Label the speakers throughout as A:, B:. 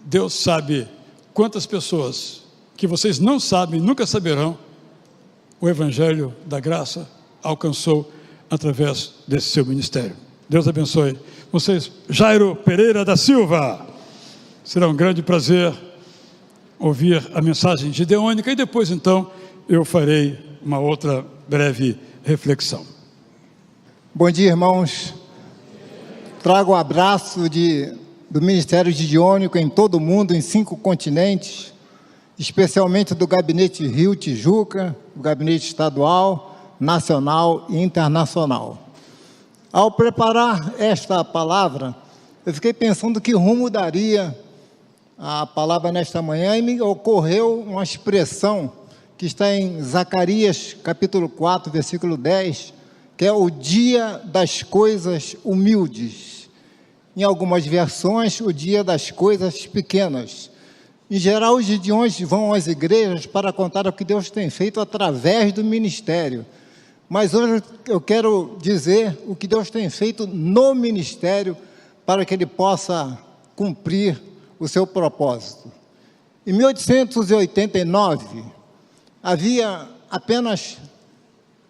A: Deus sabe quantas pessoas que vocês não sabem, nunca saberão, o Evangelho da Graça alcançou através desse seu ministério. Deus abençoe vocês. Jairo Pereira da Silva. Será um grande prazer ouvir a mensagem gideônica e depois então eu farei uma outra breve reflexão.
B: Bom dia, irmãos. Trago o abraço do Ministério Gideônico em todo o mundo, em 5 continentes, especialmente do Gabinete Rio Tijuca, do Gabinete Estadual, Nacional e Internacional. Ao preparar esta palavra, eu fiquei pensando que rumo daria a palavra nesta manhã e me ocorreu uma expressão que está em Zacarias, capítulo 4, versículo 10, que é o dia das coisas humildes. Em algumas versões, o dia das coisas pequenas. Em geral, os gideões vão às igrejas para contar o que Deus tem feito através do ministério. Mas hoje eu quero dizer o que Deus tem feito no ministério para que ele possa cumprir o seu propósito. Em 1889, havia apenas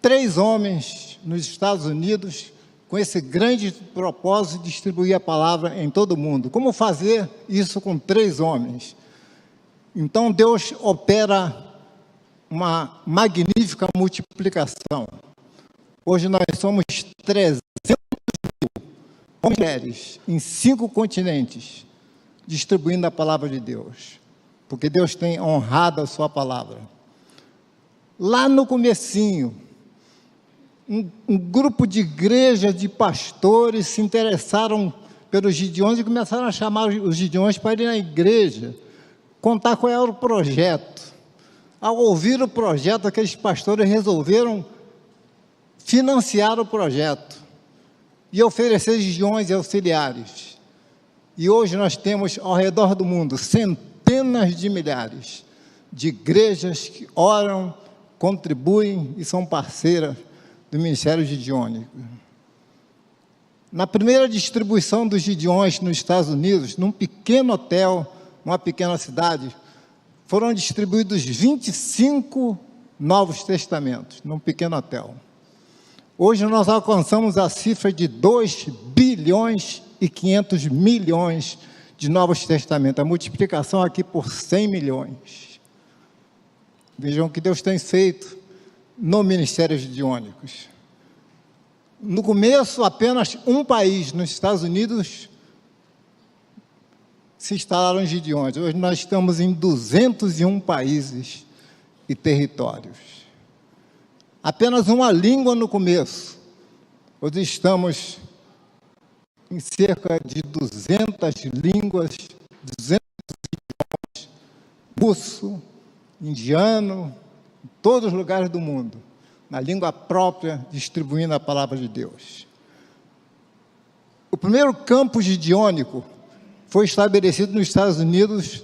B: 3 homens nos Estados Unidos com esse grande propósito de distribuir a palavra em todo o mundo. Como fazer isso com 3 homens? Então Deus opera uma magnífica multiplicação. Hoje nós somos 300 mil mulheres em 5 continentes, distribuindo a palavra de Deus, porque Deus tem honrado a sua palavra. Lá no comecinho, um grupo de igrejas, de pastores se interessaram pelos gideões e começaram a chamar os gideões para ir na igreja, contar qual era o projeto. Ao ouvir o projeto, aqueles pastores resolveram financiar o projeto e oferecer gideões e auxiliares. E hoje nós temos ao redor do mundo centenas de milhares de igrejas que oram, contribuem e são parceiras do Ministério Gideônico. Na primeira distribuição dos gideões nos Estados Unidos, num pequeno hotel, numa pequena cidade, foram distribuídos 25 Novos Testamentos, num pequeno hotel. Hoje nós alcançamos a cifra de 2 bilhões e 500 milhões de Novos Testamentos. A multiplicação aqui por 100 milhões. Vejam o que Deus tem feito no Ministério Gideônico. No começo, apenas um país, nos Estados Unidos, se instalaram gideões. Hoje nós estamos em 201 países e territórios. Apenas uma língua no começo. Hoje estamos em cerca de 200 línguas, 200 idiomas, russo, indiano, em todos os lugares do mundo, na língua própria, distribuindo a palavra de Deus. O primeiro campo gideônico foi estabelecido nos Estados Unidos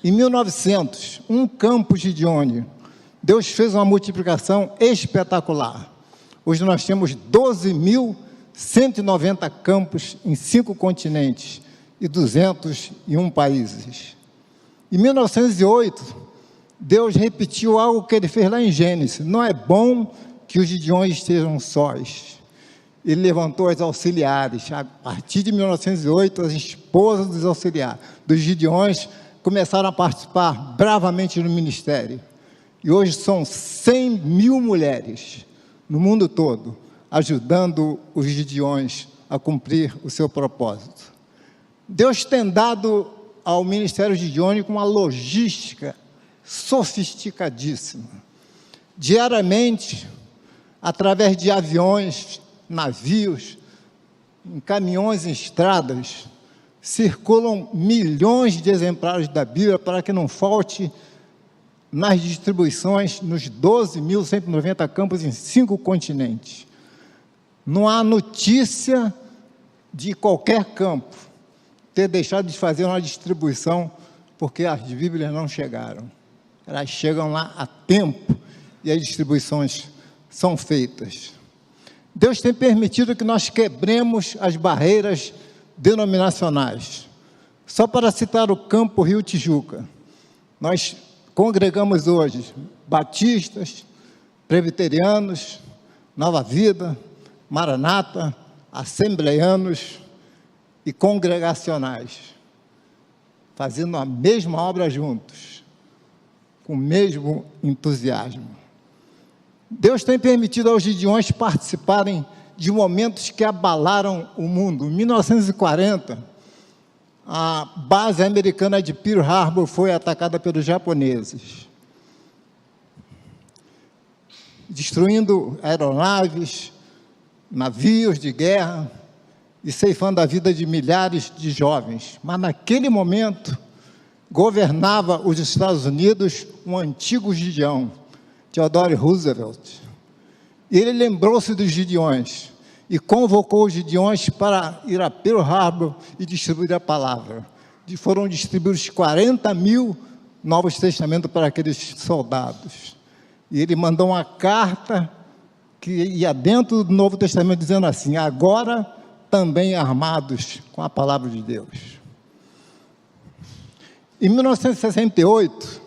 B: em 1900, um campo gideônico. Deus fez uma multiplicação espetacular. Hoje nós temos 12.190 campos em 5 continentes e 201 países. Em 1908, Deus repetiu algo que ele fez lá em Gênesis: não é bom que os gideões estejam sós. Ele levantou as auxiliares. A partir de 1908, as esposas dos auxiliares, dos gideões, começaram a participar bravamente no ministério. E hoje são 100 mil mulheres no mundo todo, ajudando os gideões a cumprir o seu propósito. Deus tem dado ao Ministério Gideônico uma logística sofisticadíssima. Diariamente, através de aviões, navios, em caminhões, em estradas, circulam milhões de exemplares da Bíblia para que não falte nas distribuições nos 12.190 campos em 5 continentes. Não há notícia de qualquer campo ter deixado de fazer uma distribuição porque as Bíblias não chegaram. Elas chegam lá a tempo e as distribuições são feitas. Deus tem permitido que nós quebremos as barreiras denominacionais. Só para citar o Campo Rio Tijuca, nós congregamos hoje batistas, presbiterianos, Nova Vida, Maranata, assembleianos e congregacionais, fazendo a mesma obra juntos, com o mesmo entusiasmo. Deus tem permitido aos Gideões participarem de momentos que abalaram o mundo. Em 1940, a base americana de Pearl Harbor foi atacada pelos japoneses, destruindo aeronaves, navios de guerra e ceifando a vida de milhares de jovens. Mas naquele momento, governava os Estados Unidos um antigo Gideão, Theodore Roosevelt. E ele lembrou-se dos Gideões e convocou os Gideões para ir a Pearl Harbor e distribuir a palavra. Foram distribuídos 40 mil Novos Testamentos para aqueles soldados. E ele mandou uma carta que ia dentro do Novo Testamento dizendo assim: agora também armados com a palavra de Deus. Em 1968,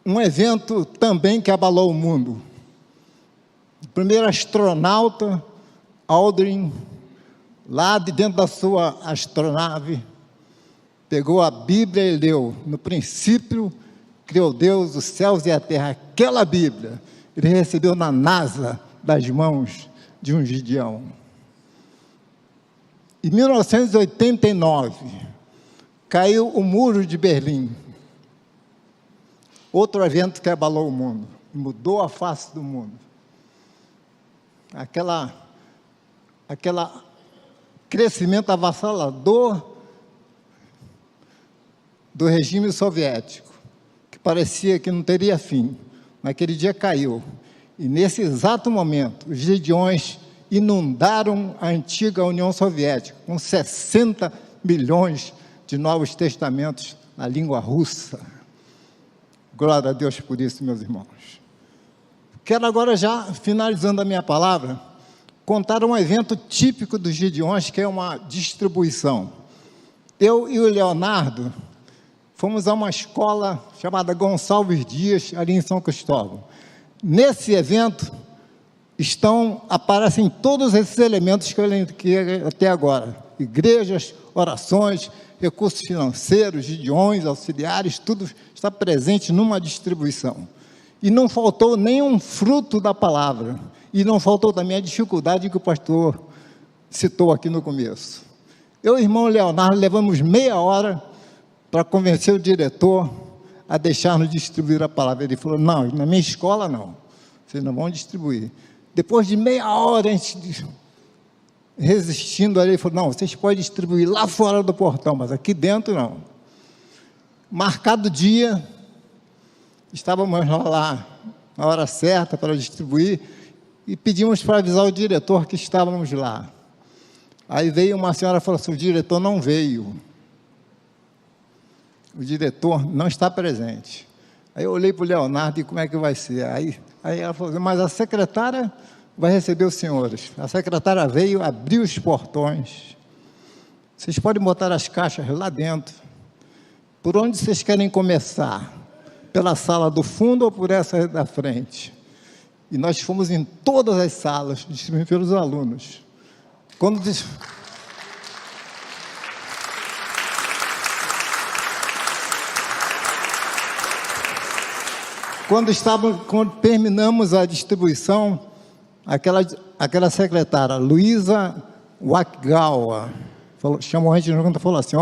B: um evento também que abalou o mundo. O primeiro astronauta, Aldrin, lá de dentro da sua astronave, pegou a Bíblia e leu: no princípio criou Deus os céus e a terra. Aquela Bíblia ele recebeu na NASA, das mãos de um Gideão. Em 1989, caiu o Muro de Berlim. Outro evento que abalou o mundo, mudou a face do mundo. Aquela crescimento avassalador do regime soviético, que parecia que não teria fim. Naquele dia caiu. E nesse exato momento, os Gideões inundaram a antiga União Soviética, com 60 milhões de Novos Testamentos na língua russa. Glória a Deus por isso, meus irmãos. Quero agora, já finalizando a minha palavra, contar um evento típico dos Gideões, que é uma distribuição. Eu e o Leonardo fomos a uma escola chamada Gonçalves Dias, ali em São Cristóvão. Nesse evento, aparecem todos esses elementos que eu elenquei até agora: igrejas, orações, recursos financeiros, gideões, auxiliares, tudo está presente numa distribuição. E não faltou nenhum fruto da palavra, e não faltou também a dificuldade que o pastor citou aqui no começo. Eu e o irmão Leonardo levamos meia hora para convencer o diretor a deixar-nos distribuir a palavra. Ele falou: não, na minha escola não, vocês não vão distribuir. Depois de meia hora, a gente resistindo ali, ele falou: não, vocês podem distribuir lá fora do portão, mas aqui dentro não. Marcado dia, estávamos lá na hora certa para distribuir, e pedimos para avisar o diretor que estávamos lá. Aí veio uma senhora e falou assim: o diretor não veio. O diretor não está presente. Aí eu olhei para o Leonardo: e como é que vai ser? Aí ela falou assim: mas a secretária vai receber os senhores. A secretária veio, abriu os portões. Vocês podem botar as caixas lá dentro. Por onde vocês querem começar? Pela sala do fundo ou por essa da frente? E nós fomos em todas as salas, distribuindo pelos alunos. Quando terminamos a distribuição, aquela secretária, Luísa Wakgawa, chamou a gente junto e falou assim: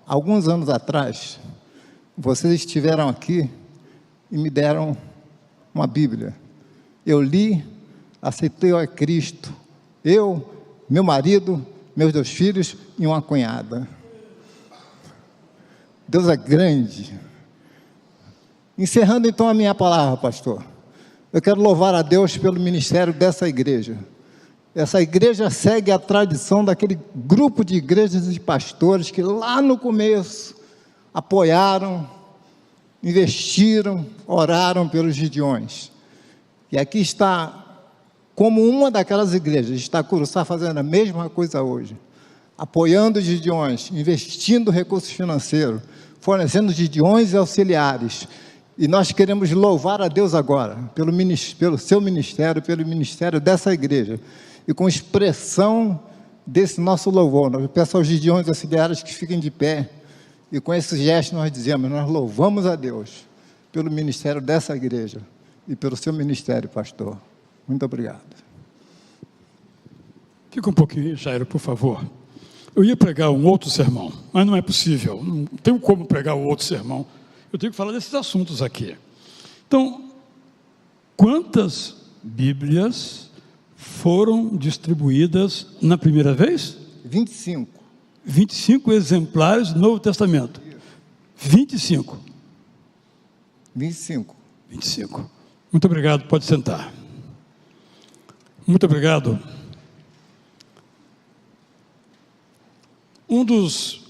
B: alguns anos atrás, vocês estiveram aqui e me deram uma Bíblia. Eu li, aceitei a Cristo, eu, meu marido, meus 2 filhos e uma cunhada. Deus é grande. Encerrando então a minha palavra, pastor, eu quero louvar a Deus pelo ministério dessa igreja. Essa igreja segue a tradição daquele grupo de igrejas e de pastores que lá no começo apoiaram, investiram, oraram pelos Gideões. E aqui está, como uma daquelas igrejas, está Curuçá fazendo a mesma coisa hoje. apoiando os Gideões, investindo recursos financeiros, fornecendo Gideões e auxiliares. E nós queremos louvar a Deus agora, pelo seu ministério, pelo ministério dessa igreja, e com expressão desse nosso louvor. Eu peço aos Gideões e auxiliares que fiquem de pé, e com esse gesto nós dizemos, nós louvamos a Deus pelo ministério dessa igreja e pelo seu ministério, pastor. Muito obrigado.
A: Fica um pouquinho, Jairo, por favor. Eu ia pregar um outro sermão, mas não é possível, não tenho como pregar um outro sermão. Eu tenho que falar desses assuntos aqui. Então, quantas Bíblias foram distribuídas na primeira vez?
B: 25.
A: 25 exemplares do Novo Testamento. 25.
B: 25.
A: 25. Muito obrigado, pode sentar. Muito obrigado. Um dos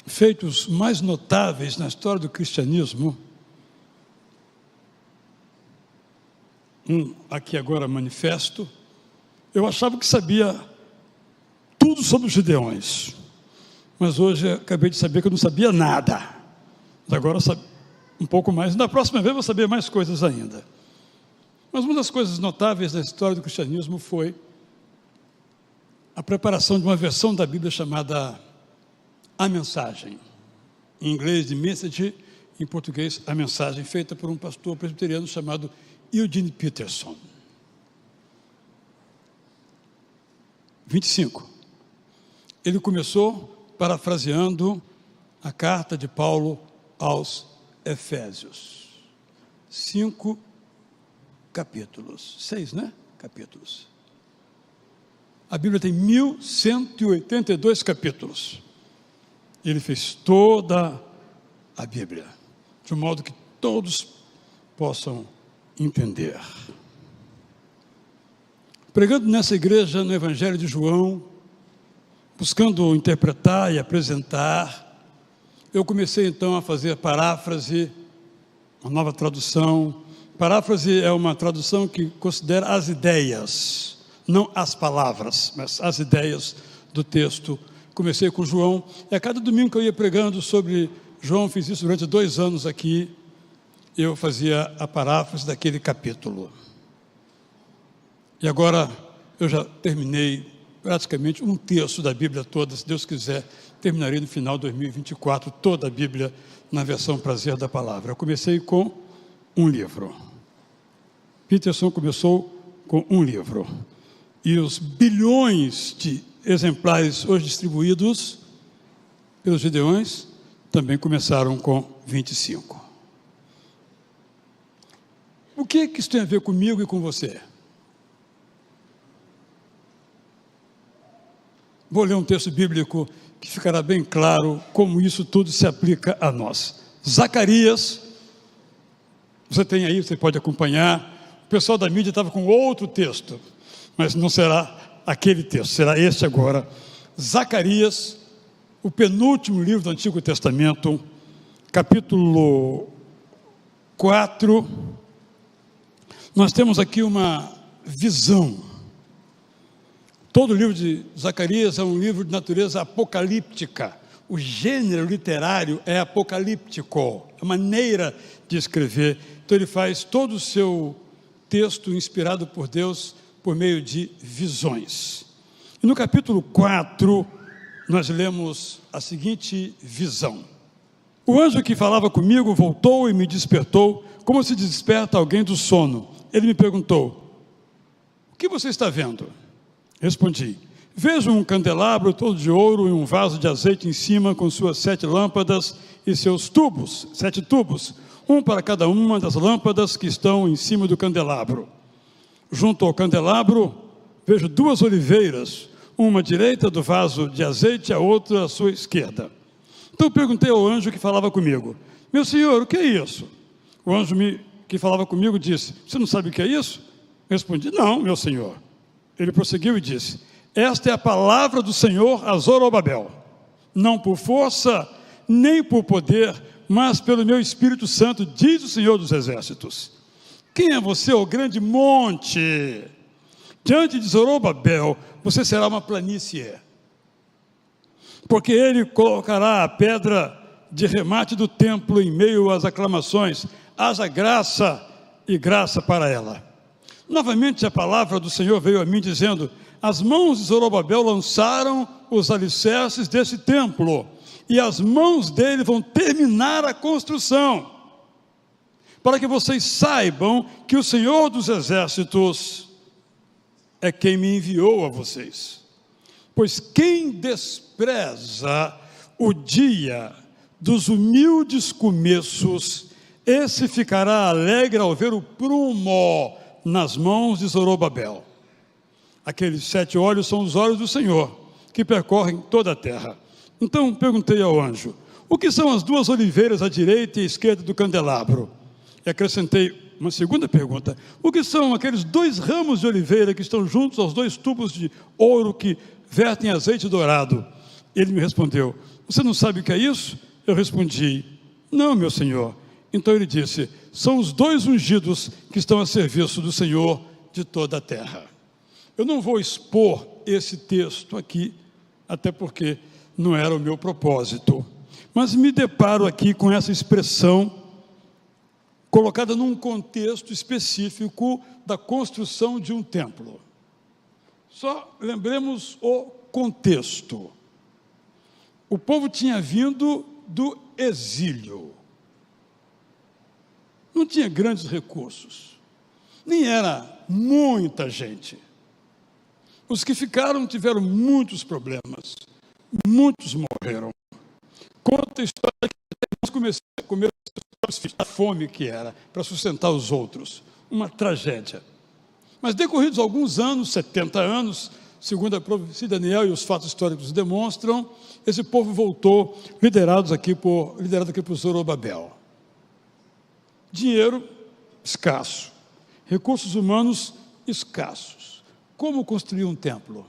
A: feitos mais notáveis na história do cristianismo, aqui agora manifesto, eu achava que sabia tudo sobre os Gideões, mas hoje acabei de saber que eu não sabia nada. Mas agora eu sabe um pouco mais, na próxima vez eu vou saber mais coisas ainda. Mas uma das coisas notáveis da história do cristianismo foi a preparação de uma versão da Bíblia chamada A Mensagem. Em inglês, The Message, em português, A Mensagem, feita por um pastor presbiteriano chamado Eugene Peterson. 25. Ele começou parafraseando a carta de Paulo aos Efésios. 5 capítulos. 6, né? Capítulos. A Bíblia tem 1182 capítulos. Ele fez toda a Bíblia, de um modo que todos possam entender. Pregando nessa igreja, no Evangelho de João, buscando interpretar e apresentar, eu comecei então a fazer paráfrase, uma nova tradução. Paráfrase é uma tradução que considera as ideias, não as palavras, mas as ideias do texto. Comecei com João, e a cada domingo que eu ia pregando sobre João, fiz isso durante 2 anos aqui, eu fazia a paráfrase daquele capítulo. E agora eu já terminei praticamente 1/3 da Bíblia toda, se Deus quiser, terminarei no final de 2024 toda a Bíblia na versão Prazer da Palavra. Eu comecei com um livro. Peterson começou com um livro. E os bilhões de exemplares hoje distribuídos pelos Gideões também começaram com 25. O que isso tem a ver comigo e com você? Vou ler um texto bíblico que ficará bem claro como isso tudo se aplica a nós. Zacarias, você tem aí, você pode acompanhar. O pessoal da mídia estava com outro texto, mas não será aquele texto, será este agora. Zacarias, o penúltimo livro do Antigo Testamento, capítulo 4. Nós temos aqui uma visão. Todo o livro de Zacarias é um livro de natureza apocalíptica. O gênero literário é apocalíptico, a maneira de escrever. Então ele faz todo o seu texto inspirado por Deus por meio de visões. E no capítulo 4, nós lemos a seguinte visão. O anjo que falava comigo voltou e me despertou, como se desperta alguém do sono. Ele me perguntou: o que você está vendo? Respondi: vejo um candelabro todo de ouro e um vaso de azeite em cima com suas 7 lâmpadas e seus tubos, 7 tubos, um para cada uma das lâmpadas que estão em cima do candelabro. Junto ao candelabro, vejo 2 oliveiras, uma à direita do vaso de azeite, a outra à sua esquerda. Então perguntei ao anjo que falava comigo: meu senhor, o que é isso? O anjo que falava comigo disse: você não sabe o que é isso? Respondi: não, meu senhor. Ele prosseguiu e disse: esta é a palavra do Senhor a Zorobabel, não por força, nem por poder, mas pelo meu Espírito Santo, diz o Senhor dos Exércitos. Quem é você, ó grande monte? Diante de Zorobabel, você será uma planície. porque ele colocará a pedra de remate do templo em meio às aclamações. Haja graça e graça para ela. Novamente a palavra do Senhor veio a mim dizendo: as mãos de Zorobabel lançaram os alicerces desse templo, e as mãos dele vão terminar a construção, para que vocês saibam que o Senhor dos Exércitos é quem me enviou a vocês. Pois quem despreza o dia dos humildes começos, esse ficará alegre ao ver o prumo nas mãos de Zorobabel. Aqueles 7 olhos são os olhos do Senhor, que percorrem toda a terra. Então perguntei ao anjo: o que são as 2 oliveiras à direita e à esquerda do candelabro? E acrescentei uma segunda pergunta: o que são aqueles 2 ramos de oliveira que estão juntos aos 2 tubos de ouro que vertem azeite dourado? Ele me respondeu: você não sabe o que é isso? Eu respondi: não, meu senhor. Então ele disse: são os 2 ungidos que estão a serviço do Senhor de toda a terra. Eu não vou expor esse texto aqui, até porque não era o meu propósito, mas me deparo aqui com essa expressão colocada num contexto específico da construção de um templo. Só lembremos o contexto. O povo tinha vindo do exílio. Não tinha grandes recursos, nem era muita gente. Os que ficaram tiveram muitos problemas, muitos morreram. Conta a história que nós começamos a comer a fome que era para sustentar os outros, uma tragédia. Mas decorridos alguns anos, 70 anos, segundo a profecia de Daniel e os fatos históricos demonstram, esse povo voltou, liderado aqui por Zorobabel. Dinheiro escasso, recursos humanos escassos. Como construir um templo?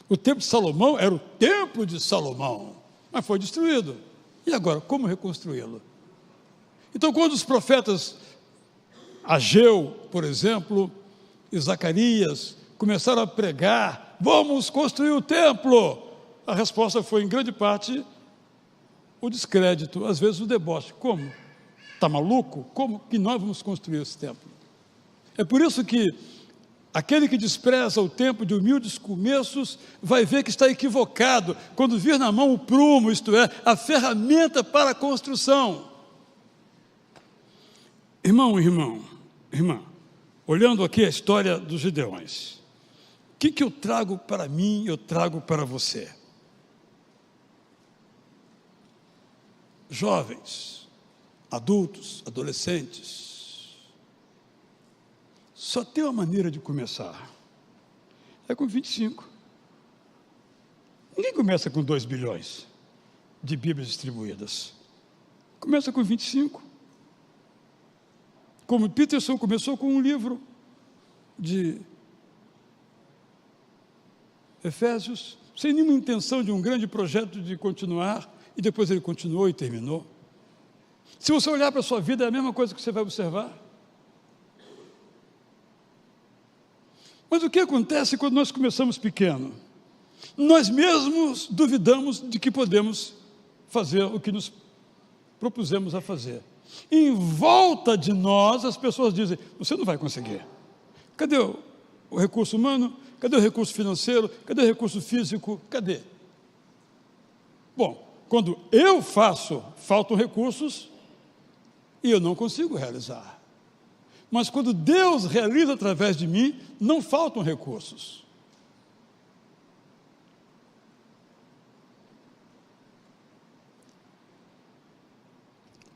A: O templo de Salomão era o templo de Salomão, mas foi destruído. E agora, como reconstruí-lo? Então, quando os profetas Ageu, por exemplo, e Zacarias começaram a pregar: vamos construir o templo, a resposta foi, em grande parte, o descrédito, às vezes o deboche. Como? Está maluco? Como que nós vamos construir esse templo? É por isso que aquele que despreza o tempo de humildes começos vai ver que está equivocado quando vir na mão o prumo, isto é, a ferramenta para a construção. Irmã, olhando aqui a história dos Gideões, o que eu trago para mim, eu trago para você? Jovens, adultos, adolescentes, só tem uma maneira de começar, é com 25. Ninguém começa com 2 bilhões de Bíblias distribuídas, começa com 25. Como Peterson começou com um livro de Efésios, sem nenhuma intenção de um grande projeto de continuar, e depois ele continuou e terminou. Se você olhar para a sua vida, é a mesma coisa que você vai observar. Mas o que acontece quando nós começamos pequeno? Nós mesmos duvidamos de que podemos fazer o que nos propusemos a fazer. Em volta de nós, as pessoas dizem: você não vai conseguir. Cadê o recurso humano? Cadê o recurso financeiro? Cadê o recurso físico? Cadê? Bom, quando eu faço, faltam recursos e eu não consigo realizar. Mas quando Deus realiza através de mim, não faltam recursos.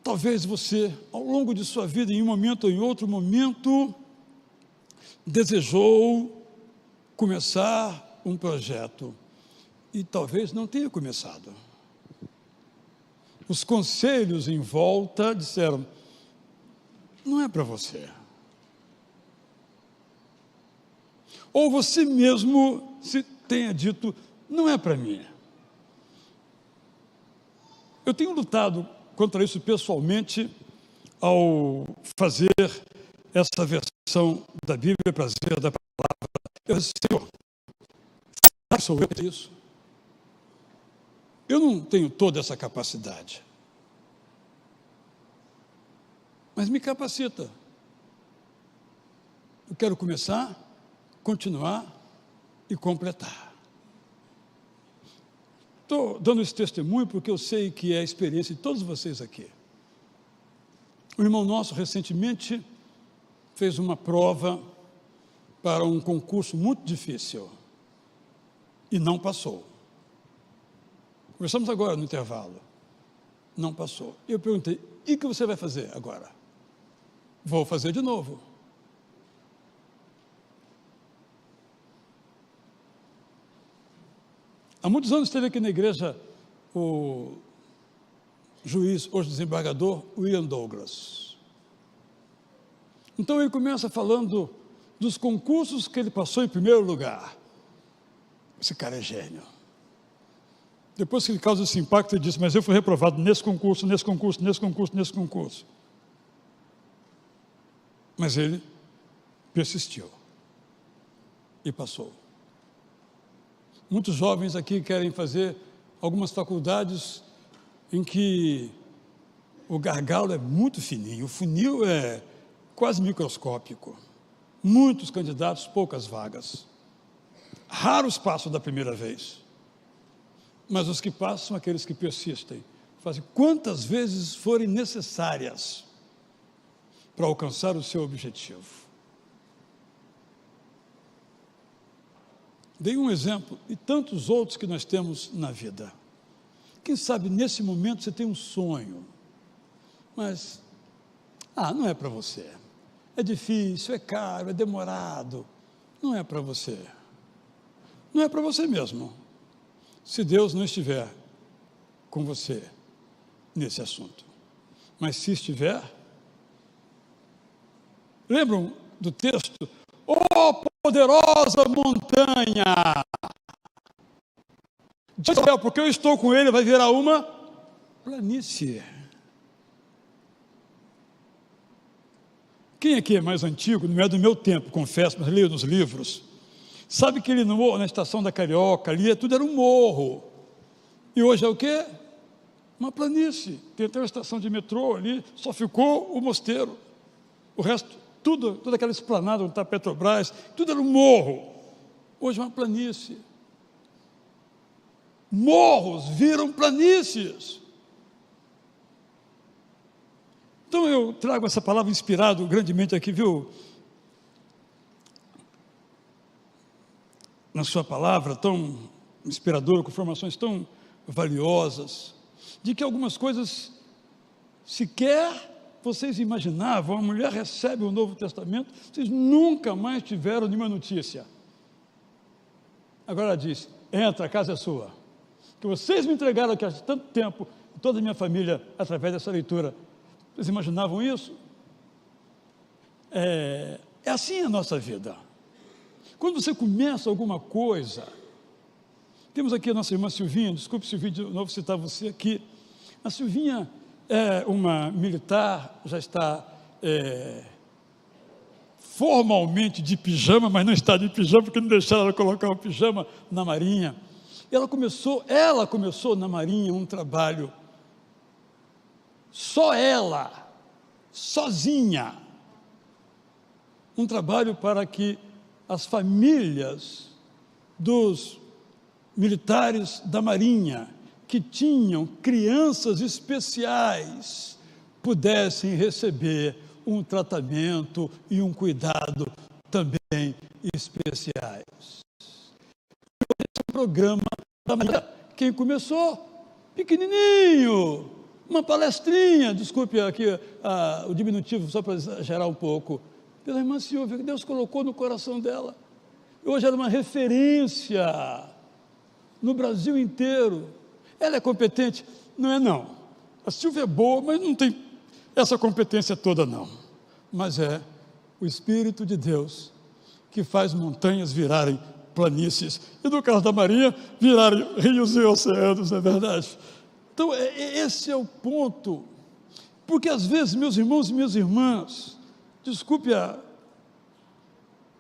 A: Talvez você, ao longo de sua vida, em um momento ou em outro momento, desejou começar um projeto e talvez não tenha começado. Os conselhos em volta disseram: não é para você. Ou você mesmo se tenha dito: não é para mim. Eu tenho lutado contra isso pessoalmente ao fazer essa versão da Bíblia prazer da palavra. Eu disse: Senhor, será que sou eu isso? Eu não tenho toda essa capacidade, mas me capacita. Eu quero começar, continuar e completar. Estou dando esse testemunho porque eu sei que é a experiência de todos vocês aqui. Um irmão nosso recentemente fez uma prova para um concurso muito difícil e não passou. Conversamos agora no intervalo. Não passou. Eu perguntei, e o que você vai fazer agora? Vou fazer de novo. Há muitos anos esteve aqui na igreja o juiz, hoje desembargador, William Douglas. Então ele começa falando dos concursos que ele passou em primeiro lugar. Esse cara é gênio. Depois que ele causa esse impacto, ele diz, mas eu fui reprovado nesse concurso, nesse concurso, nesse concurso, nesse concurso. Mas ele persistiu e passou. Muitos jovens aqui querem fazer algumas faculdades em que o gargalo é muito fininho, o funil é quase microscópico. Muitos candidatos, poucas vagas. Raros passam da primeira vez. Mas os que passam são aqueles que persistem. Fazem quantas vezes forem necessárias para alcançar o seu objetivo. Dei um exemplo e tantos outros que nós temos na vida. Quem sabe nesse momento você tem um sonho, mas não é para você. É difícil, é caro, é demorado. Não é para você. Não é para você mesmo. Se Deus não estiver com você nesse assunto. Mas se estiver, lembram do texto? Ó poderosa montanha, de Israel, porque eu estou com ele, vai virar uma planície. Quem aqui é mais antigo, não é do meu tempo, confesso, mas leio nos livros, sabe que ele na estação da Carioca, ali tudo era um morro, e hoje é o quê? Uma planície. Tem até uma estação de metrô ali, só ficou o mosteiro, o resto toda aquela esplanada onde está a Petrobras, tudo era um morro. Hoje é uma planície. Morros viram planícies. Então eu trago essa palavra inspirado grandemente aqui, viu? Na sua palavra tão inspiradora, com informações tão valiosas, de que algumas coisas sequer vocês imaginavam, a mulher recebe o Novo Testamento, vocês nunca mais tiveram nenhuma notícia. Agora ela diz, entra, a casa é sua. Que vocês me entregaram aqui há tanto tempo, toda a minha família, através dessa leitura. Vocês imaginavam isso? É assim a nossa vida. Quando você começa alguma coisa, temos aqui a nossa irmã Silvinha, desculpe Silvinha, de novo citar você aqui. A Silvinha é uma militar, já está formalmente de pijama, mas não está de pijama, porque não deixaram ela colocar o pijama na Marinha. Ela começou na Marinha um trabalho, só ela, sozinha, um trabalho para que as famílias dos militares da Marinha, que tinham crianças especiais, pudessem receber um tratamento e um cuidado também especiais. Esse programa da Marinha, quem começou? Pequenininho, uma palestrinha, desculpe aqui o diminutivo, só para exagerar um pouco, pela irmã Silvia, que Deus colocou no coração dela. Hoje era uma referência no Brasil inteiro. Ela é competente? Não é não. A Silvia é boa, mas não tem essa competência toda não. Mas é o Espírito de Deus que faz montanhas virarem planícies, e no caso da Marinha, virarem rios e oceanos, não é verdade? Então, esse é o ponto, porque às vezes, meus irmãos e minhas irmãs, desculpe a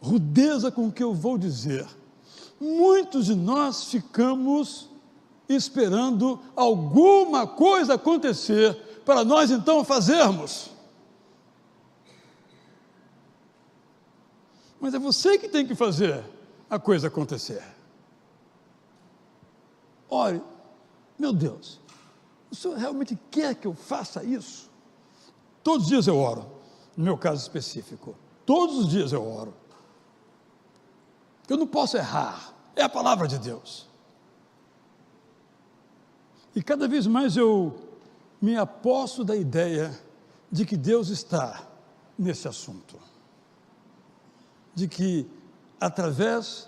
A: rudeza com que eu vou dizer, muitos de nós ficamos esperando alguma coisa acontecer para nós então fazermos. Mas é você que tem que fazer a coisa acontecer. Ore, meu Deus, o Senhor realmente quer que eu faça isso? Todos os dias eu oro, no meu caso específico. Todos os dias eu oro. Eu não posso errar, é a palavra de Deus. E cada vez mais eu me aposto da ideia de que Deus está nesse assunto. De que, através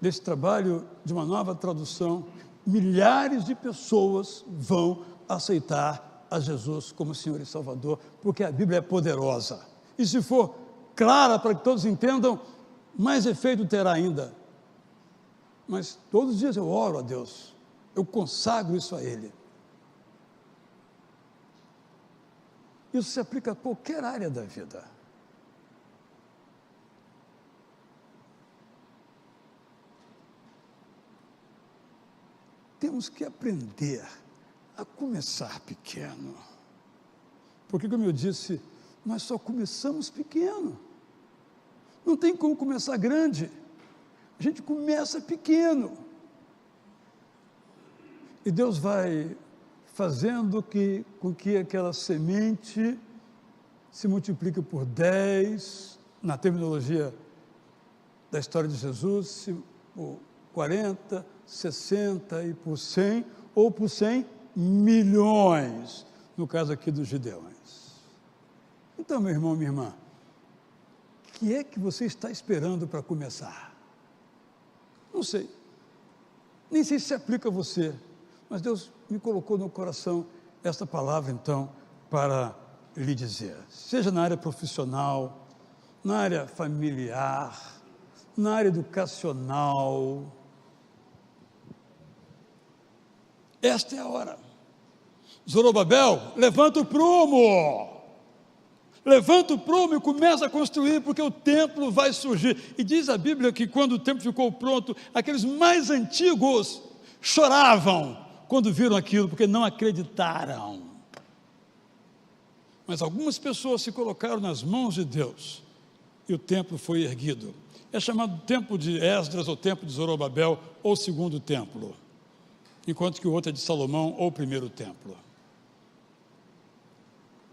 A: desse trabalho de uma nova tradução, milhares de pessoas vão aceitar a Jesus como Senhor e Salvador, porque a Bíblia é poderosa. E se for clara para que todos entendam, mais efeito terá ainda. Mas todos os dias eu oro a Deus, eu consagro isso a Ele. Isso se aplica a qualquer área da vida. Temos que aprender a começar pequeno. Porque, como eu disse, nós só começamos pequeno. Não tem como começar grande. A gente começa pequeno. E Deus vai fazendo com que aquela semente se multiplique por 10, na terminologia da história de Jesus, por 40, 60 e por 100, ou por 100 milhões, no caso aqui dos Gideões. Então, meu irmão, minha irmã, o que é que você está esperando para começar? Não sei, nem sei se se aplica a você, mas Deus me colocou no coração esta palavra, então, para lhe dizer. Seja na área profissional, na área familiar, na área educacional. Esta é a hora. Zorobabel, levanta o prumo. Levanta o prumo e começa a construir, porque o templo vai surgir. E diz a Bíblia que quando o templo ficou pronto, aqueles mais antigos choravam quando viram aquilo, porque não acreditaram. Mas algumas pessoas se colocaram nas mãos de Deus e o templo foi erguido. É chamado templo de Esdras, ou templo de Zorobabel, ou segundo templo, enquanto que o outro é de Salomão, ou primeiro templo.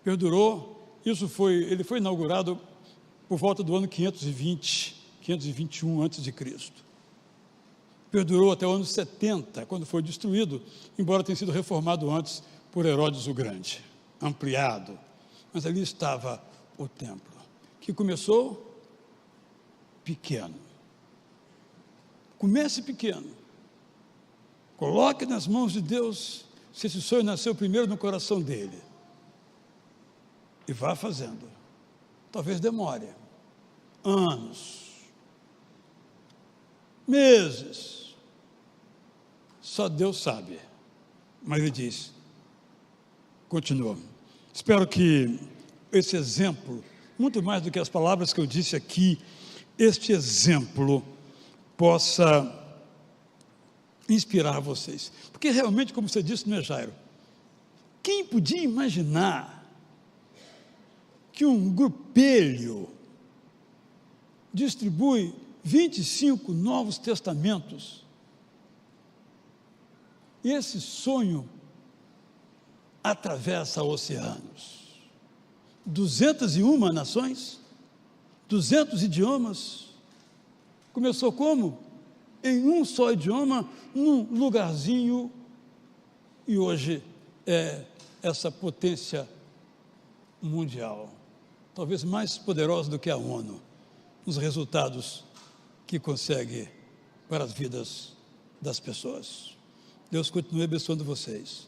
A: Perdurou, ele foi inaugurado por volta do ano 521 a.C. Perdurou até o ano 70, quando foi destruído, embora tenha sido reformado antes por Herodes o Grande, ampliado. Mas ali estava o templo, que começou pequeno. Comece pequeno. Coloque nas mãos de Deus, se esse sonho nasceu primeiro no coração dele. E vá fazendo. Talvez demore anos, meses. Só Deus sabe. Mas ele diz, continua. Espero que esse exemplo, muito mais do que as palavras que eu disse aqui, este exemplo possa inspirar vocês. Porque realmente, como você disse, não é, Jairo? Quem podia imaginar que um grupelho distribui 25 Novos Testamentos? E esse sonho atravessa oceanos. 201 nações, 200 idiomas. Começou como? Em um só idioma, num lugarzinho, e hoje é essa potência mundial, talvez mais poderosa do que a ONU, nos resultados que consegue para as vidas das pessoas. Deus continue abençoando vocês.